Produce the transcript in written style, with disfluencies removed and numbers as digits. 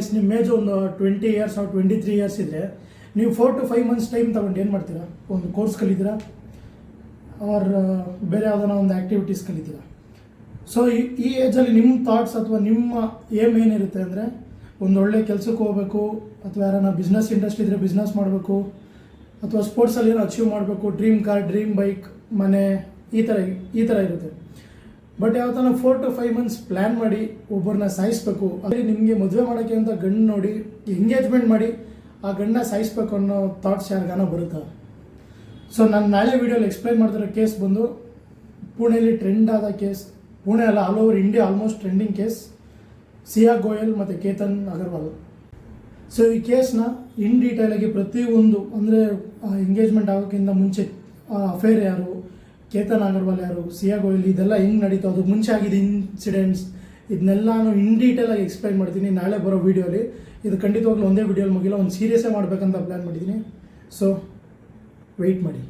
Guys ನಿಮ್ಮ age ಒಂದು 20 years or 23 years ಇದ್ದರೆ ನೀವು 4 to 5 months ಟೈಮ್ ತೊಗೊಂಡು ಏನು ಮಾಡ್ತೀರಾ? ಒಂದು ಕೋರ್ಸ್ ಕಲಿತೀರಾ ಆರ್ ಬೇರೆ ಯಾವುದನ್ನ ಒಂದು ಆ್ಯಕ್ಟಿವಿಟೀಸ್ ಕಲಿತೀರಾ. ಸೊ ಈ ಏಜಲ್ಲಿ ನಿಮ್ಮ ಥಾಟ್ಸ್ ಅಥವಾ ನಿಮ್ಮ ಏಮ್ ಏನಿರುತ್ತೆ ಅಂದರೆ ಒಂದೊಳ್ಳೆ ಕೆಲಸಕ್ಕೆ ಹೋಗಬೇಕು, ಅಥವಾ ಯಾರನ್ನ ಬಿಸ್ನೆಸ್ ಇಂಟ್ರೆಸ್ಟ್ ಇದ್ದರೆ ಬಿಸ್ನೆಸ್ ಮಾಡಬೇಕು, ಅಥವಾ ಸ್ಪೋರ್ಟ್ಸಲ್ಲಿ ಏನೋ ಅಚೀವ್ ಮಾಡಬೇಕು, ಡ್ರೀಮ್ ಕಾರ್, ಡ್ರೀಮ್ ಬೈಕ್, ಮನೆ, ಈ ಥರ ಇರುತ್ತೆ. ಬಟ್ ಯಾವತ್ತನ 4 to 5 months ಪ್ಲ್ಯಾನ್ ಮಾಡಿ ಒಬ್ಬರನ್ನ ಸಾಯಿಸಬೇಕು, ಅದೇ ನಿಮಗೆ ಮದುವೆ ಮಾಡೋಕ್ಕೆ ಅಂತ ಗಂಡು ನೋಡಿ ಎಂಗೇಜ್ಮೆಂಟ್ ಮಾಡಿ ಆ ಗಂಡನ್ನ ಸಾಯಿಸ್ಬೇಕು ಅನ್ನೋ ಥಾಟ್ಸ್ ಯಾರಿಗಾನ ಬರುತ್ತಾ? ಸೊ ನಾನು ನಾಳೆ ವೀಡಿಯೋಲಿ ಎಕ್ಸ್ಪ್ಲೈನ್ ಮಾಡ್ತಿರೋ ಕೇಸ್ ಬಂದು ಪುಣೆಯಲ್ಲಿ ಟ್ರೆಂಡ್ ಆದ ಕೇಸ್. ಪುಣೆ ಅಲ್ಲ, all over India almost trending case, Siya Goyal ಮತ್ತು ಕೇತನ್ ಅಗರ್ವಾಲ್. ಸೊ ಈ ಕೇಸ್ನ ಇನ್ ಡೀಟೇಲಾಗಿ ಪ್ರತಿಯೊಂದು, ಅಂದರೆ ಎಂಗೇಜ್ಮೆಂಟ್ ಆಗೋಕ್ಕಿಂತ ಮುಂಚೆ ಅಫೇರ್ ಯಾರು, ಕೇತನ್ ಅಗರ್ವಾಲ್ ಯಾರು, ಸಿಯಾ ಗೋಯಲ್, ಇದೆಲ್ಲ ಹೆಂಗೆ ನಡೀತು, ಅದಕ್ಕೆ ಮುಂಚೆ ಆಗಿದ್ದು ಇನ್ಸಿಡೆಂಟ್ಸ್, ಇದನ್ನೆಲ್ಲಾನು ಇನ್ ಡೀಟೇಲಾಗಿ ಎಕ್ಸ್ಪ್ಲೈನ್ ಮಾಡ್ತೀನಿ ನಾಳೆ ಬರೋ ವೀಡಿಯೋಲಿ. ಇದು ಖಂಡಿತವಾಗ್ಲೂ ಒಂದೇ ವೀಡಿಯೋಲಿ ಮುಗಿಲ್ಲ, ಒಂದು ಸೀರಿಯಸ್ಸೇ ಮಾಡಬೇಕಂತ ಪ್ಲ್ಯಾನ್ ಮಾಡಿದ್ದೀನಿ. ಸೊ ವೆಯ್ಟ್ ಮಾಡಿ.